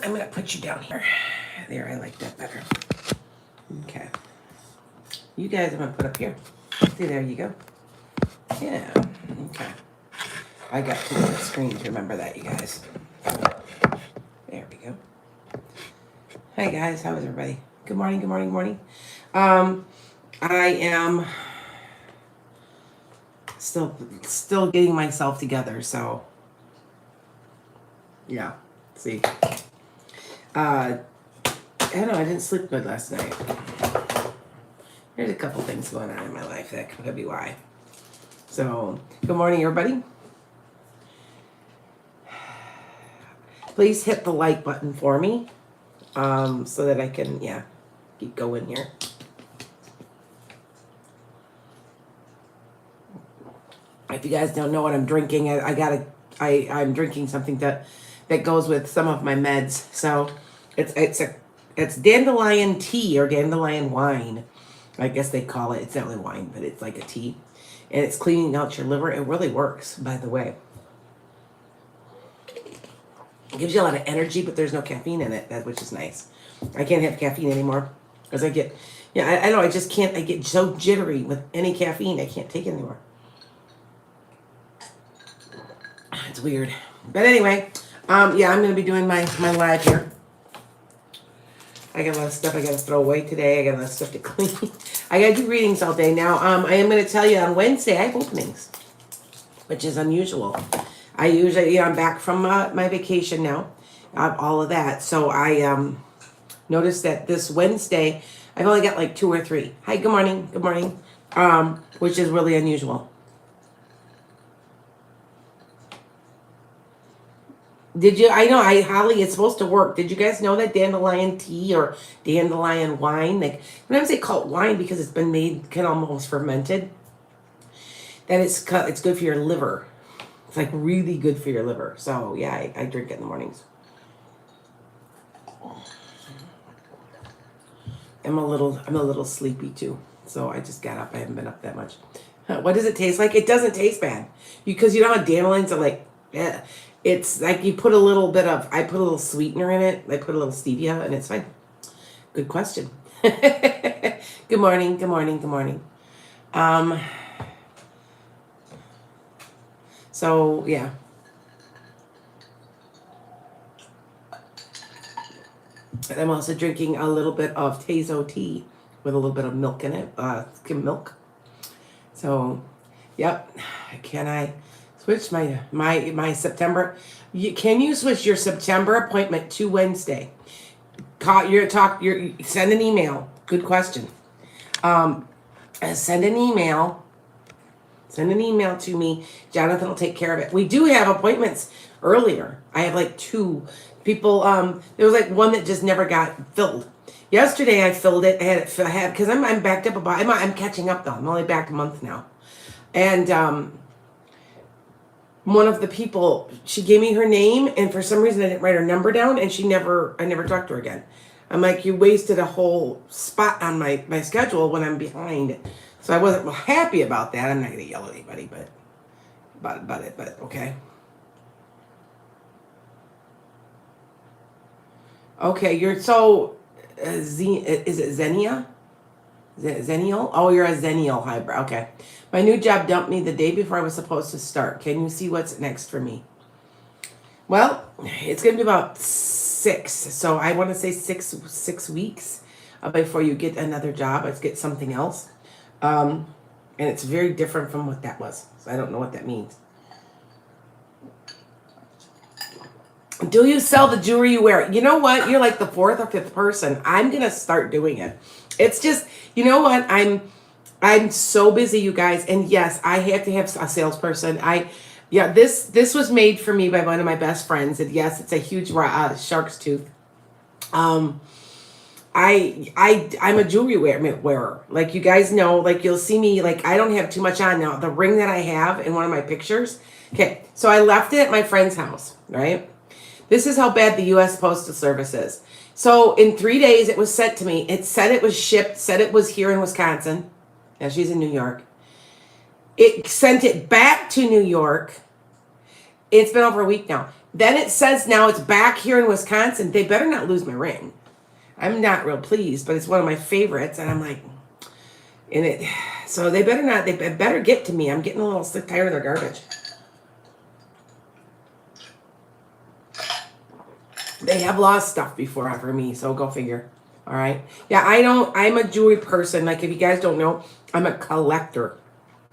I'm going to put you down here. There, I like that better. Okay. You guys I'm going to put up here. See, there you go. Yeah. Okay. I got to the screen to remember that, you guys. There we go. Hi, guys. How is everybody? Good morning, good morning, good morning. I am still getting myself together, so yeah. See. I don't know, I didn't sleep good last night. There's a couple things going on in my life that could be why. So, good morning, everybody. Please hit the like button for me, so that I can, keep going here. If you guys don't know what I'm drinking, I'm drinking something that goes with some of my meds. So, it's dandelion tea or dandelion wine. I guess they call it. It's not really wine, but it's like a tea. And it's cleaning out your liver. It really works, by the way. It gives you a lot of energy, but there's no caffeine in it, which is nice. I can't have caffeine anymore because I get, I know, I just can't. I get so jittery with any caffeine. I can't take it anymore. It's weird. But anyway, I'm going to be doing my live here. I got a lot of stuff I got to throw away today. I got a lot of stuff to clean. I got to do readings all day now. I am going to tell you on Wednesday I have openings, which is unusual. I usually, I'm back from my vacation now, all of that. So I noticed that this Wednesday I've only got like 2 or 3. Hi, good morning, good morning. Which is really unusual. Did you, I know, Holly, it's supposed to work. Did you guys know that dandelion tea or dandelion wine, like, sometimes they call it wine because it's been made, kind of almost fermented, that it's good for your liver. It's like really good for your liver. So yeah, I drink it in the mornings. I'm a little sleepy too. So I just got up. I haven't been up that much. What does it taste like? It doesn't taste bad. Because you know how dandelions are like, it's like you put a little bit of, I put a little sweetener in it. I put a little stevia and it's fine. Good question. Good morning, good morning, good morning. So yeah. And I'm also drinking a little bit of Tazo tea with a little bit of milk in it, skim milk. So, yep. Can I switch my September? Can you switch your September appointment to Wednesday? Send an email. Good question. Send an email. Send an email to me. Jonathan will take care of it. We do have appointments earlier. I have like 2 people. There was like one that just never got filled. Yesterday I filled it. I had because I'm backed up about. I'm catching up though. I'm only back a month now, and one of the people, she gave me her name, and for some reason I didn't write her number down, and I never talked to her again. I'm like, you wasted a whole spot on my schedule when I'm behind. So I wasn't happy about that. I'm not going to yell at anybody, but okay. Okay, you're so, is it Xenia? Zennial? Oh, you're a Zennial hybrid. Okay. My new job dumped me the day before I was supposed to start. Can you see what's next for me? Well, it's going to be about 6. So I want to say 6 weeks before you get another job. Let's get something else. And it's very different from what that was. So I don't know what that means. Do you sell the jewelry you wear? You know what? You're like the 4th or 5th person. I'm going to start doing it. It's just, you know what? I'm so busy, you guys. And yes, I have to have a salesperson. This was made for me by one of my best friends. And yes, it's a huge shark's tooth. I'm a jewelry wearer. Like you guys know, like you'll see me, like I don't have too much on now. The ring that I have in one of my pictures. Okay. So I left it at my friend's house, right? This is how bad the U.S. Postal Service is. So in 3 days, it was sent to me. It said it was shipped, said it was here in Wisconsin. Now she's in New York. It sent it back to New York. It's been over a week now. Then it says now it's back here in Wisconsin. They better not lose my ring. I'm not real pleased, but it's one of my favorites. And I'm like, in it. So they better not, they better get to me. I'm getting a little sick, tired of their garbage. They have lost stuff before for me, so go figure. All right. Yeah, I'm a jewelry person. Like, if you guys don't know, I'm a collector.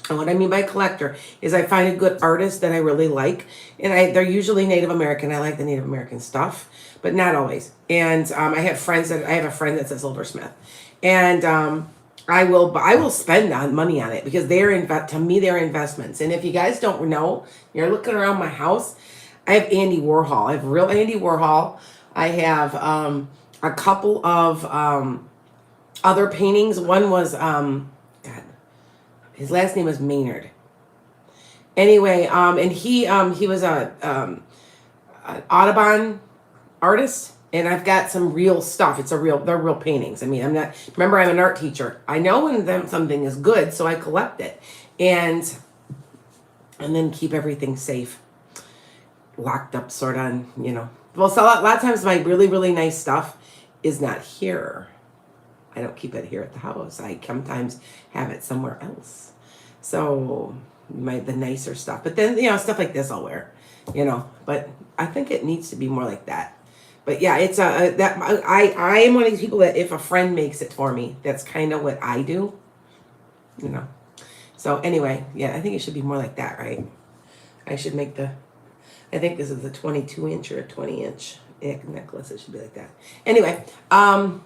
And what I mean by collector is I find a good artist that I really like. And they're usually Native American. I like the Native American stuff, but not always. And I have a friend that's a silversmith. And I will spend money on it because to me, they're investments. And if you guys don't know, you're looking around my house, I have Andy Warhol. I have real Andy Warhol. I have a couple of other paintings. One was, God, his last name was Maynard. Anyway, and he was an Audubon artist. And I've got some real stuff. They're real paintings. I mean, I'm an art teacher. I know when something is good, so I collect it. And then keep everything safe. Locked up, sort of, Well, so a lot of times my really, really nice stuff is not here. I don't keep it here at the house. I sometimes have it somewhere else. So the nicer stuff. But then, stuff like this I'll wear, But I think it needs to be more like that. But yeah, it's I am one of these people that if a friend makes it for me, that's kind of what I do, So anyway, yeah, I think it should be more like that, right? I should make I think this is a 22-inch or a 20-inch necklace. It should be like that. Anyway, all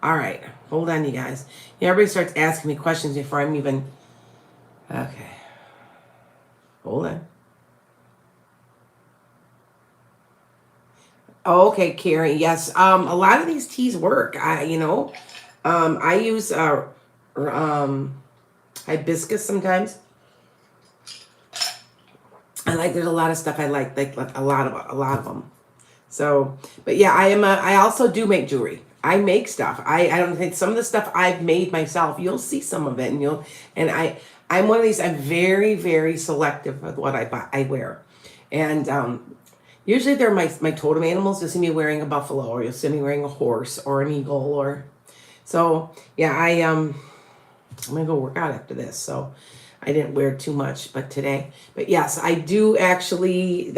right. Hold on, you guys. Everybody starts asking me questions before I'm even... Okay. Hold on. Oh, okay, Carrie. Yes. A lot of these teas work. I use hibiscus sometimes. There's a lot of stuff I like a lot of them. So, but yeah, I also do make jewelry. I make stuff. I don't think some of the stuff I've made myself, you'll see some of it I'm one of these, I'm very, very selective with what I wear. And, usually they're my totem animals. You'll see me wearing a buffalo, or you'll see me wearing a horse or an eagle so yeah, I'm going to go work out after this. So I didn't wear too much, but yes, I do actually,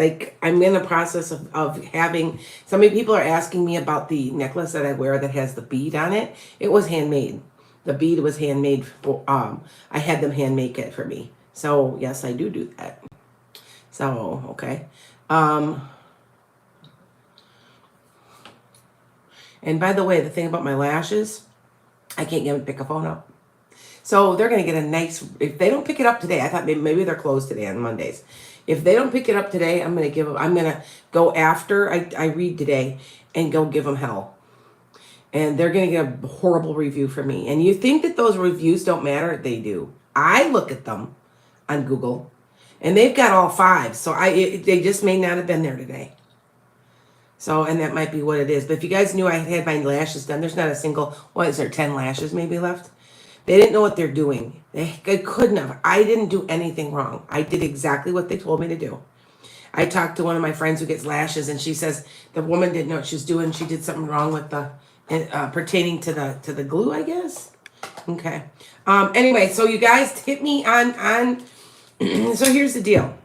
I'm in the process of having, so many people are asking me about the necklace that I wear that has the bead on it. It was handmade. The bead was handmade. I had them hand make it for me. So yes, I do that. So, okay. And by the way, the thing about my lashes, I can't get them to pick a phone up. So they're going to get a nice, if they don't pick it up today, I thought maybe they're closed today on Mondays. If they don't pick it up today, I'm going to go after I read today and go give them hell. And they're going to get a horrible review from me. And you think that those reviews don't matter? They do. I look at them on Google and they've got all 5. So they just may not have been there today. So, and that might be what it is. But if you guys knew I had my lashes done, there's not a single, 10 lashes maybe left? They didn't know what they're doing. They couldn't have. I didn't do anything wrong. I did exactly what they told me to do. I talked to one of my friends who gets lashes, and she says the woman didn't know what she was doing. She did something wrong with pertaining to the glue, I guess. Okay. Anyway, so you guys hit me on. So here's the deal.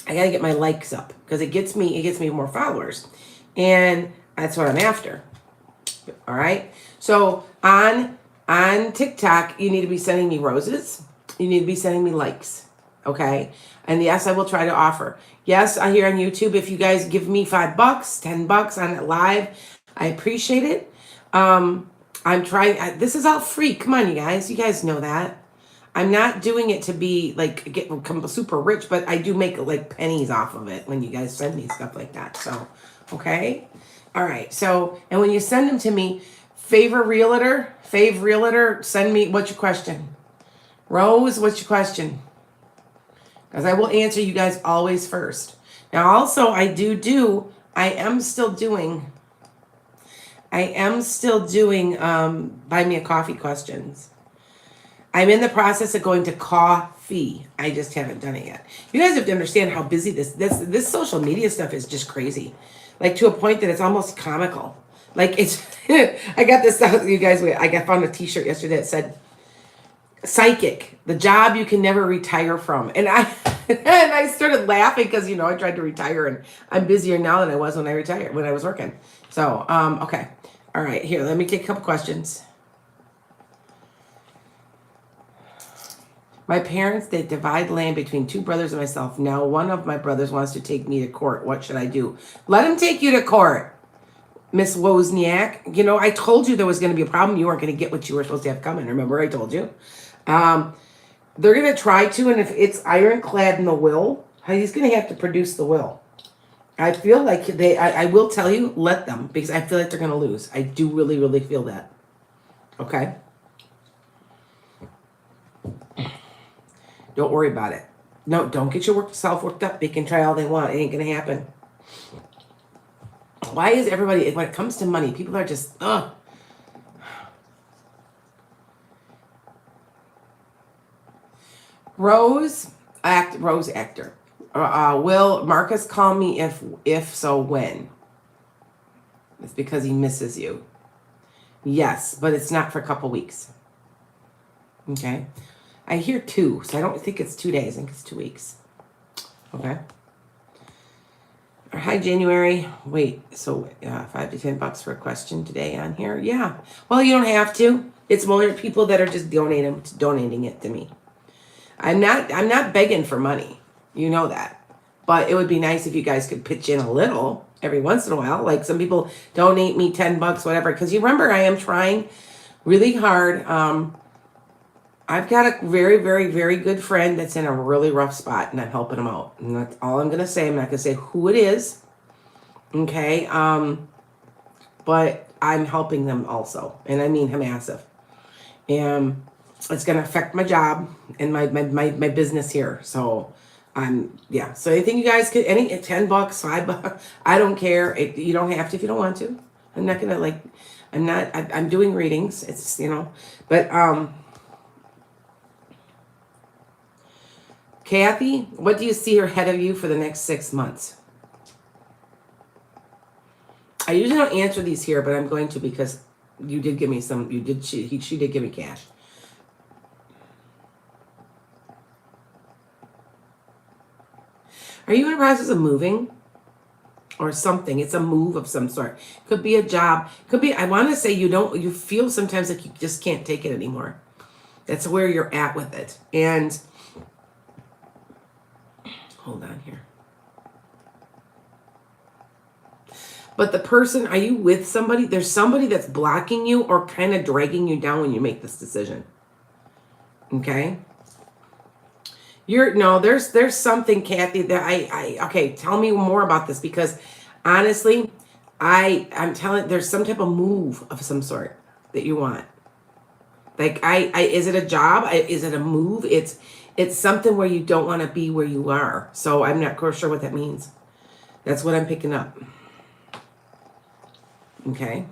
I gotta get my likes up because it gets me more followers, and that's what I'm after. All right. So on TikTok, you need to be sending me roses. You need to be sending me likes. Okay. And yes, I will try to offer. Yes, I hear on YouTube, if you guys give me $5, $10 on it live, I appreciate it. I'm trying, this is all free. Come on, you guys. You guys know that. I'm not doing it to be become super rich, but I do make pennies off of it when you guys send me stuff like that. So, okay. All right. So, and when you send them to me, Fave Realtor, send me, what's your question? Rose, what's your question? Because I will answer you guys always first. Now, also, I am still doing buy me a coffee questions. I'm in the process of going to coffee fee. I just haven't done it yet. You guys have to understand how busy this social media stuff is just crazy. Like to a point that it's almost comical. Like it's, I got this, you guys, found a t-shirt yesterday that said, psychic, the job you can never retire from. And I, and I started laughing because, I tried to retire and I'm busier now than I was when I was working. So, okay. All right, here, let me take a couple questions. My parents, they divide land between two brothers and myself. Now one of my brothers wants to take me to court. What should I do? Let him take you to court, Miss Wozniak. I told you there was going to be a problem. You weren't going to get what you were supposed to have coming. Remember, I told you. They're going to try to, and if it's ironclad in the will, he's going to have to produce the will. I feel like I will tell you, let them, because I feel like they're going to lose. I do really, really feel that. Okay? Don't worry about it. No, don't get yourself worked up. They can try all they want. It ain't going to happen. Why is everybody, when it comes to money, people are just, ugh. Rose actor. Will Marcus call me if so when? It's because he misses you. Yes, but it's not for a couple weeks. Okay. I hear 2, so I don't think it's 2 days. I think it's 2 weeks. Okay. Hi, January. Wait, so $5 to $10 for a question today on here? Yeah. Well, you don't have to. It's more people that are just donating it to me. I'm not begging for money. You know that. But it would be nice if you guys could pitch in a little every once in a while. Like some people donate me $10, whatever. Because you remember, I am trying really hard. I've got a very, very, very good friend that's in a really rough spot, and I'm helping him out. And that's all I'm going to say. I'm not going to say who it is. Okay? But I'm helping them also. And I mean massive. And it's going to affect my job and my business here. So, yeah. So anything you guys could, $10, $5, I don't care. You don't have to if you don't want to. I'm not going to I'm doing readings. It's, but, Kathy, what do you see ahead of you for the next 6 months? I usually don't answer these here, but I'm going to because you did give me some. She did give me cash. Are you in the process of moving or something? It's a move of some sort. Could be a job. Could be. I want to say you feel sometimes like you just can't take it anymore. That's where you're at with it. And hold on here. But the person, are you with somebody? There's somebody that's blocking you or kind of dragging you down when you make this decision. Okay? There's something, Kathy, that okay, tell me more about this because honestly, I'm telling, there's some type of move of some sort that you want. Like is it a job? Is it a move? It's something where you don't want to be where you are. So I'm not quite sure what that means. That's what I'm picking up. Okay.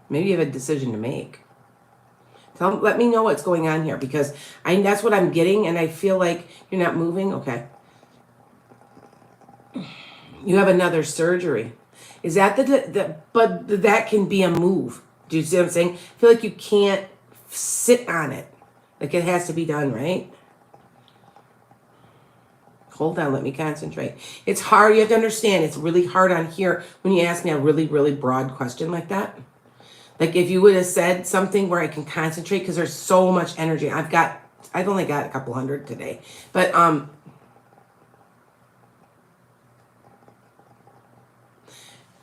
Maybe you have a decision to make. Let me know what's going on here because that's what I'm getting and I feel like you're not moving. Okay. You have another surgery. Is that but that can be a move. Do you see what I'm saying? I feel like you can't sit on it. Like it has to be done, right? Hold on, let me concentrate. It's hard. You have to understand, it's really hard on here when you ask me a really, really broad question like that. Like if you would have said something where I can concentrate because there's so much energy. I've only got a couple hundred today. But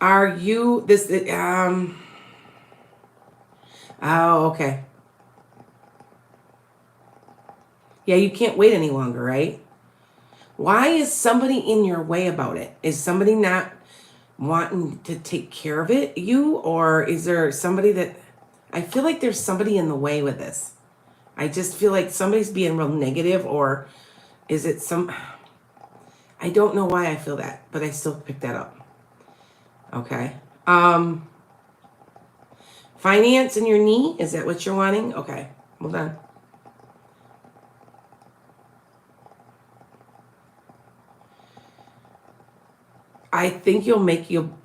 are you oh, okay. Yeah, you can't wait any longer, right? Why is somebody in your way about it? Is somebody not wanting to take care of it, or is there somebody that, I feel like there's somebody in the way with this. I just feel like somebody's being real negative, or is it I don't know why I feel that, but I still pick that up. Okay. Finance in your knee? Is that what you're wanting? Okay, hold on. I think you'll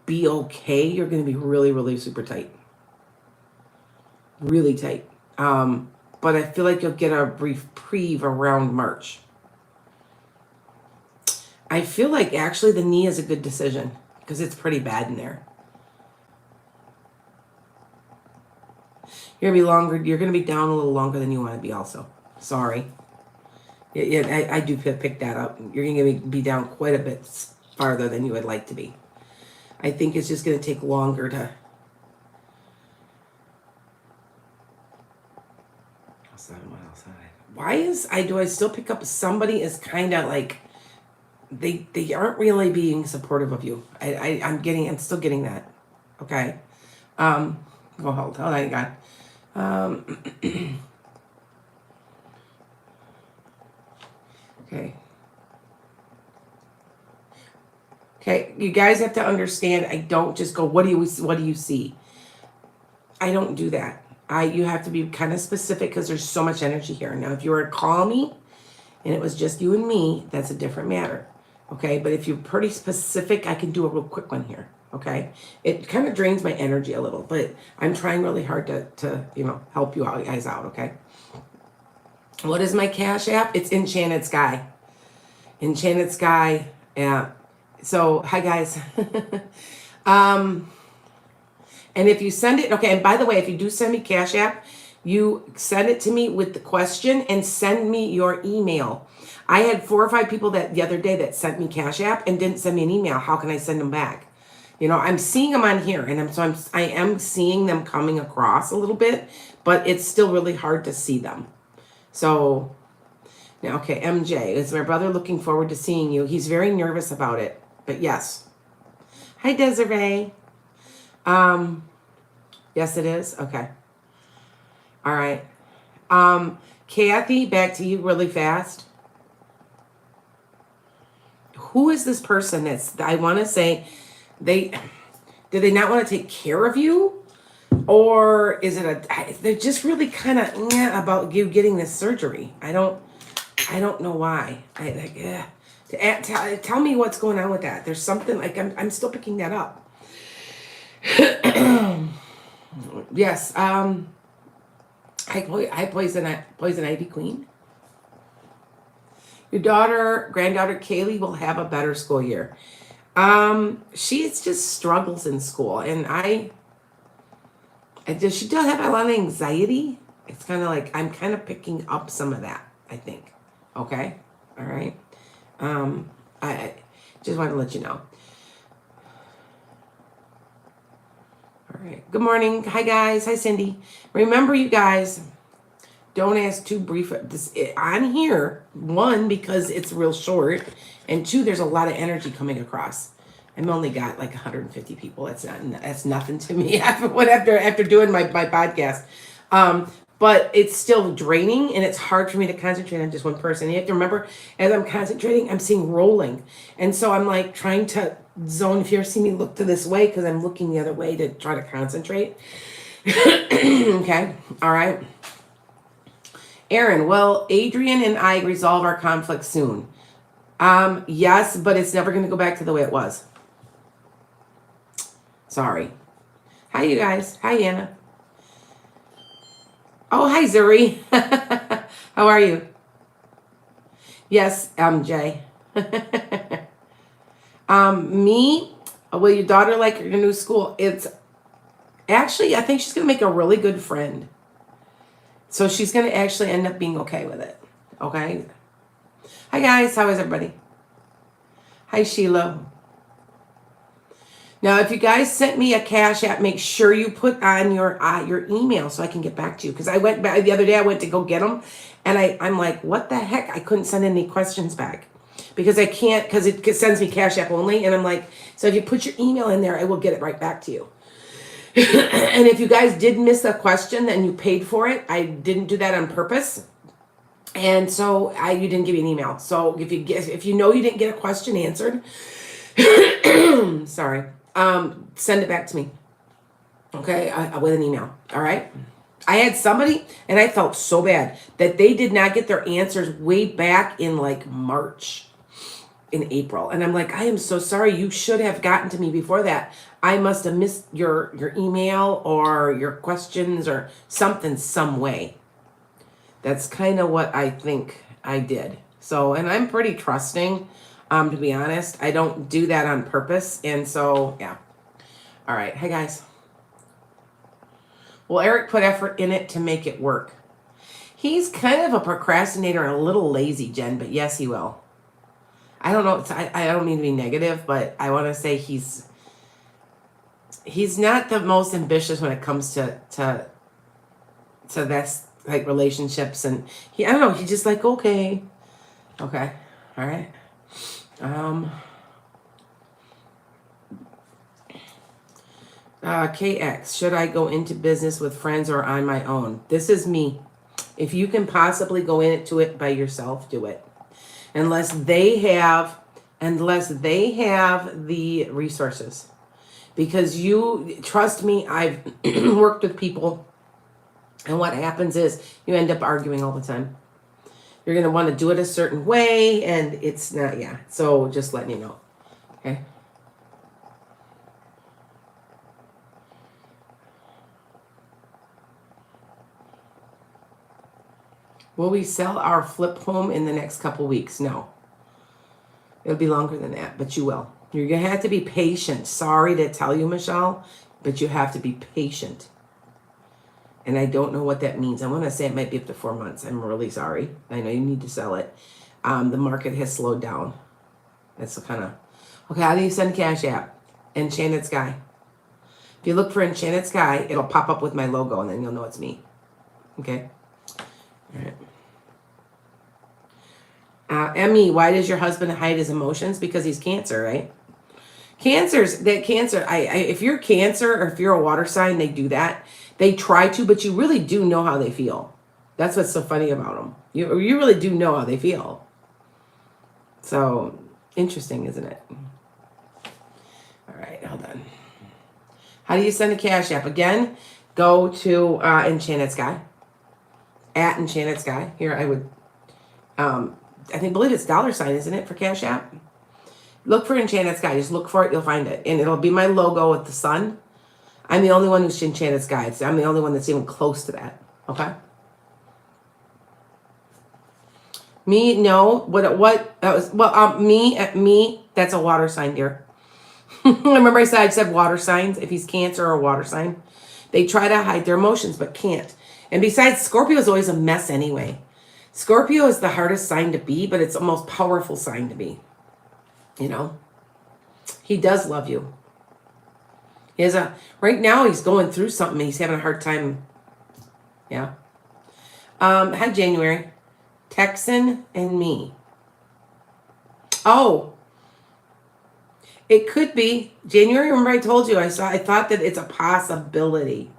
be okay. You're going to be really, really super tight. Really tight. But I feel like you'll get a reprieve around March. I feel like actually the knee is a good decision because it's pretty bad in there. You're going to be longer. You're going to be down a little longer than you want to be also. Sorry. Yeah, I do pick that up. You're going to be down quite a bit farther than you would like to be. I think it's just going to take longer to... Why do I still pick up somebody is kind of like they aren't really being supportive of you. I'm still getting that. Okay. Hold on, God. Okay. Okay, you guys have to understand, I don't just go, what do you see? I don't do that. You have to be kind of specific because there's so much energy here. Now, if you were to call me and it was just you and me, that's a different matter. Okay, but if you're pretty specific, I can do a real quick one here. Okay, it kind of drains my energy a little, but I'm trying really hard to help you guys out. Okay, what is my Cash App? It's Enchanted Skye. Enchanted Skye. Yeah. So hi guys. And if you send it, okay, and by the way, if you do send me Cash App, you send it to me with the question and send me your email. I had 4 or 5 people the other day that sent me Cash App and didn't send me an email. How can I send them back? I'm seeing them on here, and I am seeing them coming across a little bit, but it's still really hard to see them. So, now, okay, MJ, is my brother looking forward to seeing you? He's very nervous about it, but yes. Hi, Desiree. Yes, it is. Okay. All right. Kathy, back to you really fast. Who is this person I want to say do they not want to take care of you? Or is it they're just really kind of about you getting this surgery. I don't know why. Tell me what's going on with that. There's something like I'm still picking that up. Yes. I Poison Ivy Queen. Your granddaughter Kaylee will have a better school year. She just struggles in school, and she does have a lot of anxiety. It's kind of like I'm kind of picking up some of that, I think. Okay, all right. I just want to let you know. All right. Good morning. Hi guys. Hi Cindy. Remember, you guys, don't ask too brief on here. 1, because it's real short, and 2, there's a lot of energy coming across. I've only got like 150 people. That's nothing to me after doing my podcast. But it's still draining, and it's hard for me to concentrate on just one person. You have to remember, as I'm concentrating, I'm seeing rolling, and so I'm like trying to zone. If you ever see me look to this way, because I'm looking the other way to try to concentrate. Okay, all right. Aaron, will Adrian and I resolve our conflict soon? Yes, but it's never going to go back to the way it was. Sorry. Hi, you guys. Hi, Anna. Oh, hi, Zuri. How are you? Yes, Jay. Me? Will your daughter like your new school? It's actually, I think she's going to make a really good friend. So she's going to actually end up being okay with it. Okay? Hi, guys. How is everybody? Hi, Sheila. Now, if you guys sent me a Cash App, make sure you put on your email so I can get back to you. Because I went back the other day, I went to go get them, and I'm like, what the heck? I couldn't send any questions back because I can't, because it sends me Cash App only. And I'm like, so if you put your email in there, I will get it right back to you. And if you guys did miss a question, then you paid for it. I didn't do that on purpose. And so you didn't give me an email. So if you know you didn't get a question answered, sorry. Send it back to me. Okay, with an email. All right. I had somebody, and I felt so bad that they did not get their answers way back in like March, in April. And I'm like, I am so sorry. You should have gotten to me before that. I must have missed your email or your questions or something, some way. That's kind of what I think I did. So, and I'm pretty trusting, to be honest. I don't do that on purpose. And so, yeah. All right. Hey, guys. Well, Eric put effort in it to make it work. He's kind of a procrastinator and a little lazy, Jen, but yes, he will. I don't know. I don't mean to be negative, but I want to say he's not the most ambitious when it comes to that's like relationships, and I don't know, he's just like, okay, all right. KX, should I go into business with friends or on my own? This is me. If you can possibly go into it by yourself, do it. Unless they have the resources. Because you, trust me, I've worked with people, and what happens is you end up arguing all the time. You're going to want to do it a certain way, and it's not, yeah. So just letting you know. Okay. Will we sell our flip home in the next couple weeks? No. It'll be longer than that, but you will. You're going to have to be patient. Sorry to tell you, Michelle, but you have to be patient. And I don't know what that means. I want to say it might be up to 4 months. I'm really sorry. I know you need to sell it. The market has slowed down. That's the kind of... Okay, how do you send Cash App? Enchanted Sky. If you look for Enchanted Sky, it'll pop up with my logo, and then you'll know it's me. Okay? All right. Emmy, why does your husband hide his emotions? Because he's Cancer, right? Cancer, if you're Cancer or if you're a water sign, they do that. They try to, but you really do know how they feel. That's what's so funny about them. You really do know how they feel. So, interesting, isn't it? All right, hold on. How do you send a Cash App? Again, go to Enchanted Sky. At Enchanted Sky. Here, I would... believe it's $, isn't it, for Cash App? Look for Enchanted Sky. Just look for it. You'll find it. And it'll be my logo with the sun. I'm the only one who's Enchanted Sky. I'm the only one that's even close to that. Okay? Me, no. What? That was, well, me, that's a water sign, dear. Remember I said water signs? If he's Cancer or a water sign. They try to hide their emotions, but can't. And besides, Scorpio is always a mess anyway. Scorpio is the hardest sign to be, but it's the most powerful sign to be. You know? He does love you. Right now he's going through something. He's having a hard time. Yeah. Hi, January. Texan and me. Oh. It could be. January, remember I told you, I thought that it's a possibility.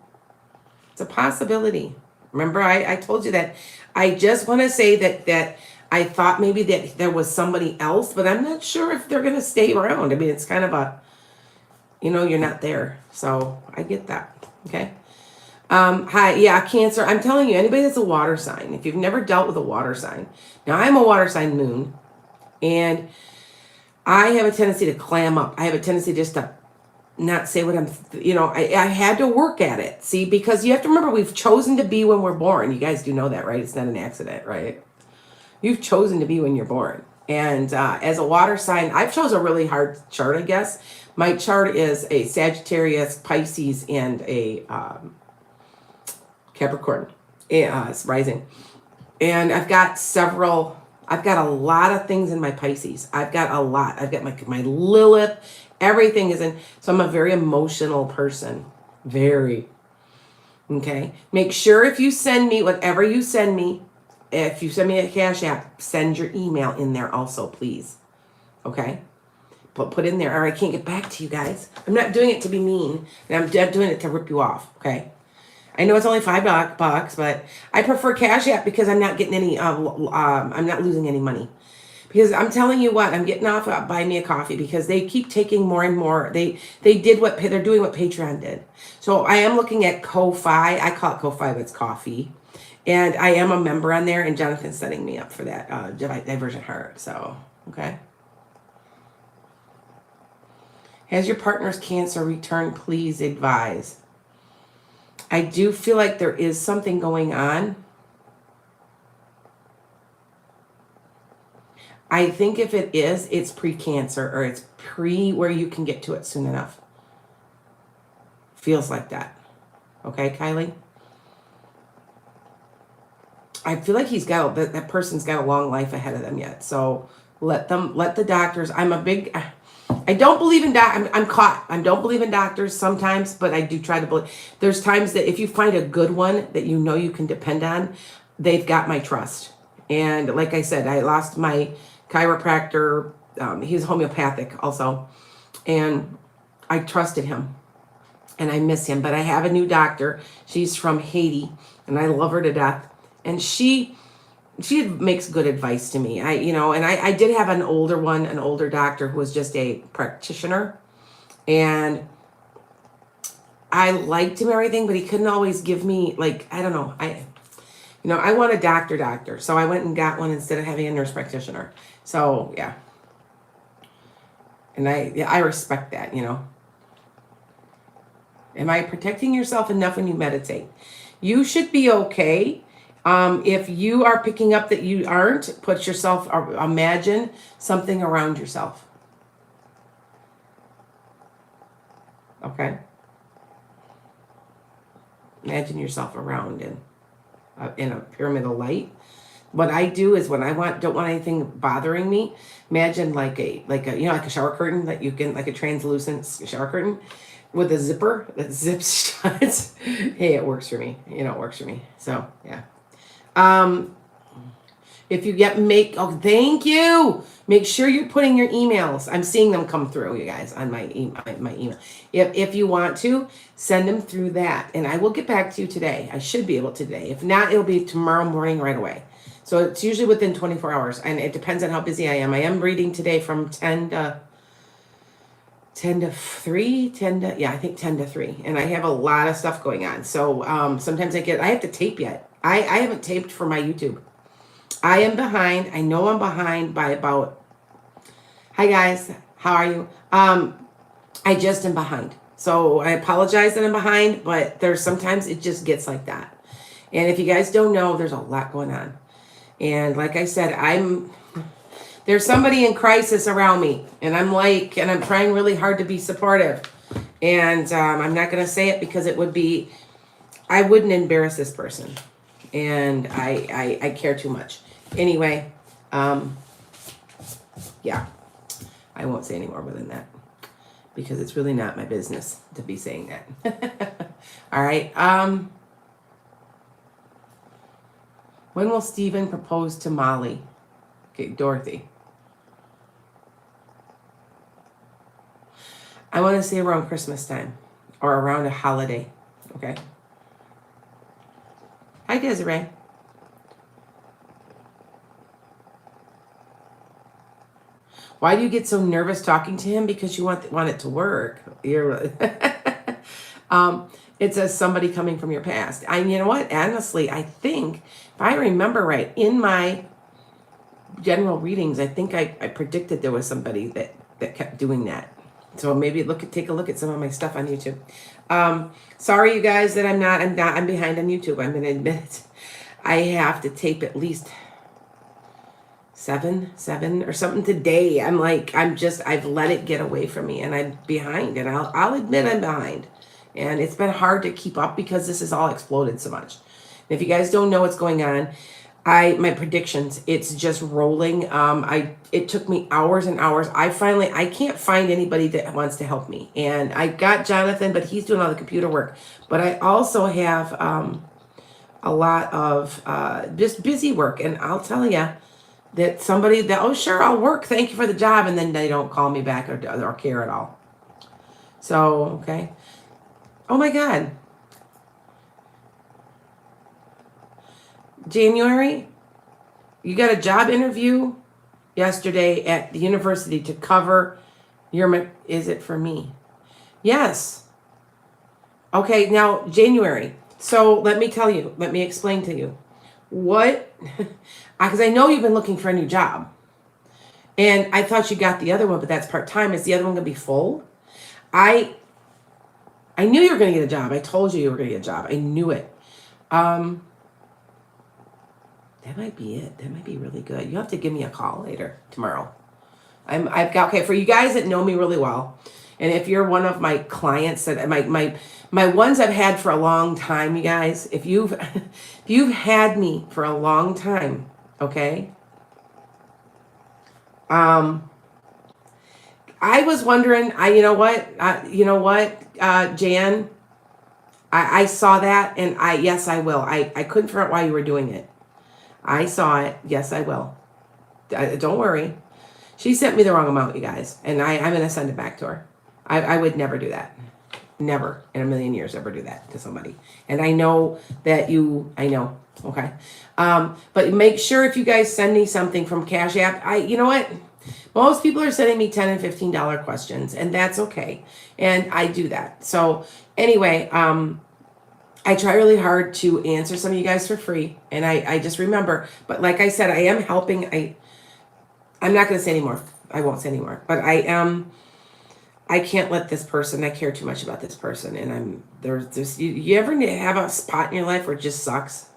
It's a possibility. Remember, I told you that. I just want to say that I thought maybe that there was somebody else, but I'm not sure if they're going to stay around. I mean, it's kind of a, you're not there. So I get that. Okay. Hi. Yeah, Cancer. I'm telling you, anybody that's a water sign, if you've never dealt with a water sign. Now, I'm a water sign moon, and I have a tendency to clam up. I have a tendency just to not say what I'm, I had to work at it. See, because you have to remember, we've chosen to be when we're born. You guys do know that, right? It's not an accident, right? You've chosen to be when you're born. And as a water sign, I've chose a really hard chart, I guess. My chart is a Sagittarius, Pisces, and a Capricorn. It's rising. And I've got a lot of things in my Pisces. I've got a lot. I've got my Lilith. Everything is in. So I'm a very emotional person. Very. Okay. Make sure if you send me, whatever you send me, if you send me a Cash App, send your email in there also, please. Okay. Put in there. Or I can't get back to you guys. I'm not doing it to be mean. And I'm doing it to rip you off. Okay. I know it's only $5, but I prefer Cash App because I'm not getting any, I'm not losing any money. Because I'm telling you what, I'm getting off of Buy Me a Coffee because they keep taking more and more. They did what they're doing what Patreon did. So I am looking at Ko-Fi. I call it Ko-Fi, but it's coffee. And I am a member on there, and Jonathan's setting me up for that Divergent Heart. So, okay. Has your partner's cancer returned? Please advise. I do feel like there is something going on. I think if it is, it's pre-cancer or it's pre where you can get to it soon enough. Feels like that. Okay, Kylie? I feel like that person's got a long life ahead of them yet. So let the doctors, I don't believe in I'm caught. I don't believe in doctors sometimes, but I do try to believe. There's times that if you find a good one that you know you can depend on, they've got my trust. And like I said, I lost my chiropractor. He's homeopathic also. And I trusted him. And I miss him. But I have a new doctor. She's from Haiti. And I love her to death. And she makes good advice to me. I did have an older doctor who was just a practitioner. And I liked him and everything, but he couldn't always give me, like, I don't know. I want a doctor. So I went and got one instead of having a nurse practitioner. So, yeah. And I respect that, Am I protecting yourself enough when you meditate? You should be okay. If you are picking up that you aren't, put yourself, imagine something around yourself. Okay? Imagine yourself around in a pyramidal light. What I do is when don't want anything bothering me, imagine like a shower curtain that you can, like a translucent shower curtain with a zipper that zips shut. Hey, it works for me. It works for me. So yeah. If you thank you. Make sure you're putting your emails. I'm seeing them come through, you guys, on my email. If you want to, send them through that, and I will get back to you today. I should be able to today. If not, it'll be tomorrow morning right away. So it's usually within 24 hours, and it depends on how busy I am. I am reading today from 10 to 3, I think 10 to 3. And I have a lot of stuff going on. So sometimes I have to tape yet. I haven't taped for my YouTube. I am behind. I know I'm behind by about, hi guys, how are you? I just am behind. So I apologize that I'm behind, but sometimes it just gets like that. And if you guys don't know, there's a lot going on. And like I said, there's somebody in crisis around me, and I'm trying really hard to be supportive. And I'm not going to say it because I wouldn't embarrass this person. And I care too much. Anyway, yeah, I won't say any more than that because it's really not my business to be saying that. All right. When will Stephen propose to Molly? Okay, Dorothy. I want to say around Christmas time or around a holiday. Okay. Hi, Desiree. Why do you get so nervous talking to him? Because you want it to work. It says somebody coming from your past. You know what? Honestly, I think, if I remember right, in my general readings, I think I predicted there was somebody that kept doing that. So maybe take a look at some of my stuff on YouTube. Sorry, you guys, that I'm behind on YouTube. I'm going to admit it. I have to tape at least 7 or something today. I've let it get away from me, and I'm behind, and I'll admit I'm behind. And it's been hard to keep up because this has all exploded so much. And if you guys don't know what's going on, my predictions, it's just rolling. It took me hours and hours. I can't find anybody that wants to help me. And I got Jonathan, but he's doing all the computer work. But I also have a lot of just busy work. And I'll tell you that oh, sure, I'll work. Thank you for the job. And then they don't call me back or care at all. So, okay. Oh my God. January, you got a job interview yesterday at the university to cover your, is it for me? Yes. Okay, now January. So let me tell you, let me explain to you what, because I know you've been looking for a new job. And I thought you got the other one, but that's part-time. Is the other one going to be full? I knew you were going to get a job. I told you were going to get a job. I knew it. That might be it. That might be really good. You have to give me a call later tomorrow. I've got, okay, for you guys that know me really well, and if you're one of my clients that my ones I've had for a long time, you guys, if you've had me for a long time, okay? I was wondering, you know what, Jan, I saw that, and yes, I will. I couldn't figure out why you were doing it. I saw it. Yes, I will. Don't worry. She sent me the wrong amount, you guys, and I'm going to send it back to her. I would never do that. Never in a million years ever do that to somebody. And I know that I know. Okay. But make sure if you guys send me something from Cash App, you know what? Most people are sending me $10 and $15 questions, and that's okay. And I do that. So anyway, I try really hard to answer some of you guys for free. And I just remember, but like I said, I am helping. I'm not going to say anymore. I won't say anymore, but I can't let this person, I care too much about this person. And there's you ever have a spot in your life where it just sucks?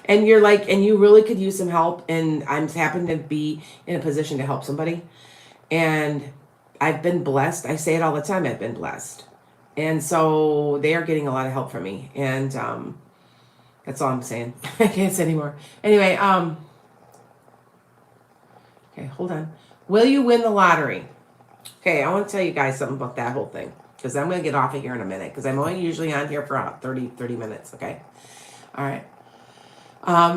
And you're like, and you really could use some help. And I'm happen to be in a position to help somebody. And I've been blessed. I say it all the time. I've been blessed. And so they are getting a lot of help from me. And that's all I'm saying. I can't say anymore. Anyway, okay, hold on. Will you win the lottery? Okay, I want to tell you guys something about that whole thing. Because I'm going to get off of here in a minute. Because I'm only usually on here for about 30 minutes. Okay? All right.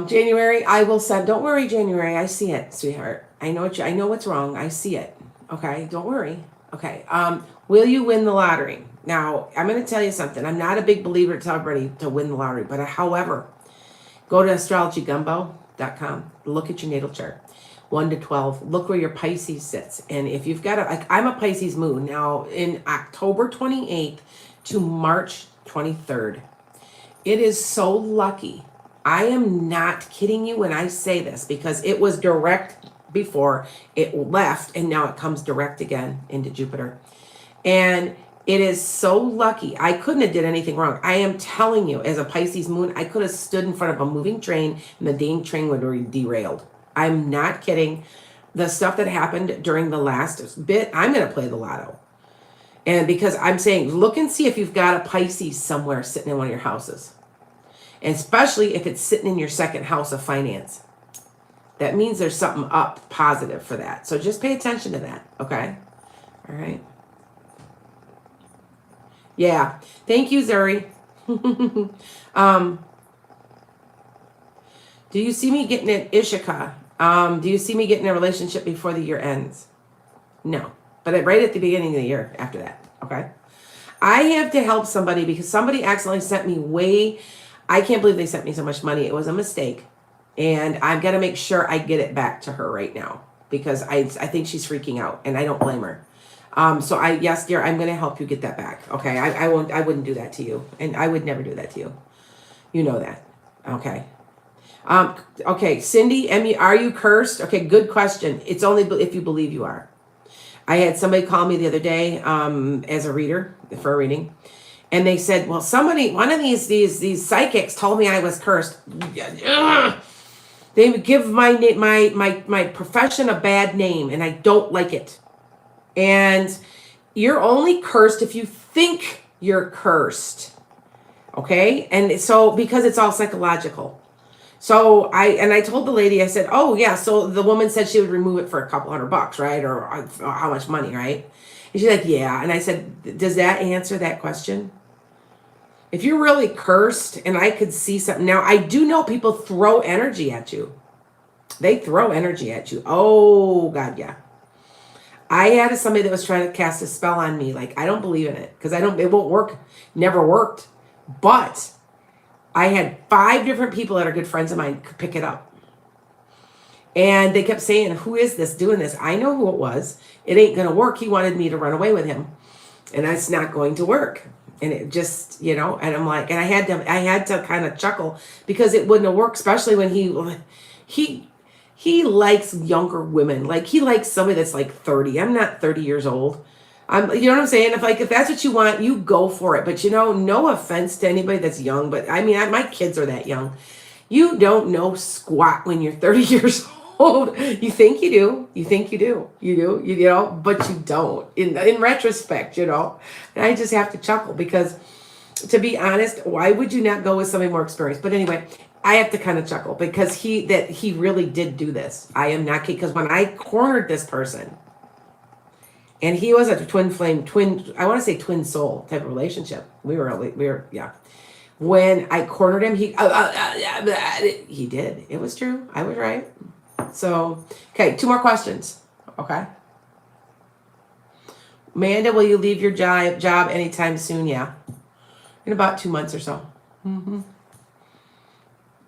January, I will send. Don't worry, January. I see it, sweetheart. I know what's wrong. I see it. Okay? Don't worry. Okay. Will you win the lottery? Now, I'm going to tell you something. I'm not a big believer to tell everybody to win the lottery. But however, go to astrologicalgumbo.com. Look at your natal chart. 1 to 12. Look where your Pisces sits. And if you've got I'm a Pisces moon. Now, in October 28th to March 23rd, it is so lucky. I am not kidding you when I say this, because it was direct before it left, and now it comes direct again into Jupiter. And it is so lucky. I couldn't have did anything wrong. I am telling you, as a Pisces moon, I could have stood in front of a moving train and the dang train would have derailed. I'm not kidding. The stuff that happened during the last bit, I'm going to play the lotto. And because I'm saying, look and see if you've got a Pisces somewhere sitting in one of your houses. And especially if it's sitting in your second house of finance. That means there's something up positive for that. So just pay attention to that. Okay? All right. Yeah. Thank you, Zuri. Do you see me getting an Ishika? Do you see me getting a relationship before the year ends? No. But right at the beginning of the year after that. Okay? I have to help somebody because somebody accidentally sent me I can't believe they sent me so much money. It was a mistake. And I've got to make sure I get it back to her right now because I think she's freaking out and I don't blame her. So yes, dear, I'm going to help you get that back. Okay. I wouldn't do that to you. And I would never do that to you. You know that. Okay. Okay. Cindy, Emmy, are you cursed? Okay. Good question. It's only if you believe you are. I had somebody call me the other day, as a reader for a reading. And they said, well, one of these psychics told me I was cursed. They would give my profession a bad name, and I don't like it. And you're only cursed if you think you're cursed. Okay? And so, because it's all psychological. So I told the lady, I said, oh yeah, so the woman said she would remove it for a couple $100, right? Or how much money, right? And she's like, yeah. And I said, does that answer that question? If you're really cursed, and I could see something. Now, I do know people throw energy at you. They throw energy at you. Oh, God, yeah. I had somebody that was trying to cast a spell on me. Like, I don't believe in it because it won't work. Never worked. But I had 5 different people that are good friends of mine could pick it up. And they kept saying, who is this doing this? I know who it was. It ain't going to work. He wanted me to run away with him. And it's not going to work. And it just, you know, and I'm like, and I had to kind of chuckle because it wouldn't have worked, especially when he likes younger women. Like he likes somebody that's like 30. I'm not 30 years old. You know what I'm saying? If that's what you want, you go for it. But you know, no offense to anybody that's young, but I mean, my kids are that young. You don't know squat when you're 30 years old. You think you do. You think you do. You do. You know, but you don't. In retrospect, you know. And I just have to chuckle because, to be honest, why would you not go with somebody more experienced? But anyway, I have to kind of chuckle because he really did do this. I am not kidding. Because when I cornered this person, and he was a twin, I want to say twin soul type of relationship. We were, yeah. When I cornered him, he did. It was true. I was right. So, okay, 2 more questions. Okay. Amanda, will you leave your job anytime soon? Yeah. In about 2 months or so. Mm-hmm.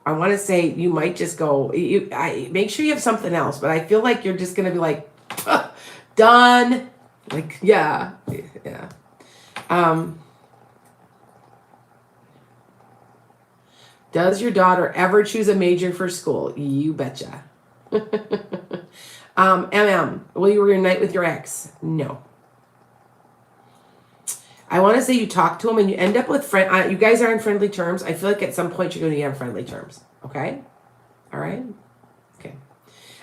I want to say you might just go, make sure you have something else, but I feel like you're just going to be like, done. Like, yeah. Does your daughter ever choose a major for school? You betcha. Will you reunite with your ex? No. I want to say you talk to him and you end up with you guys are on friendly terms. I feel like at some point you're going to be on friendly terms. Okay? All right? Okay.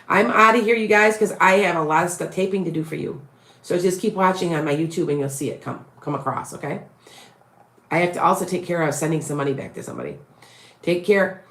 I'm out of here, you guys, because I have a lot of stuff taping to do for you. So just keep watching on my YouTube and you'll see it come across, okay? I have to also take care of sending some money back to somebody. Take care.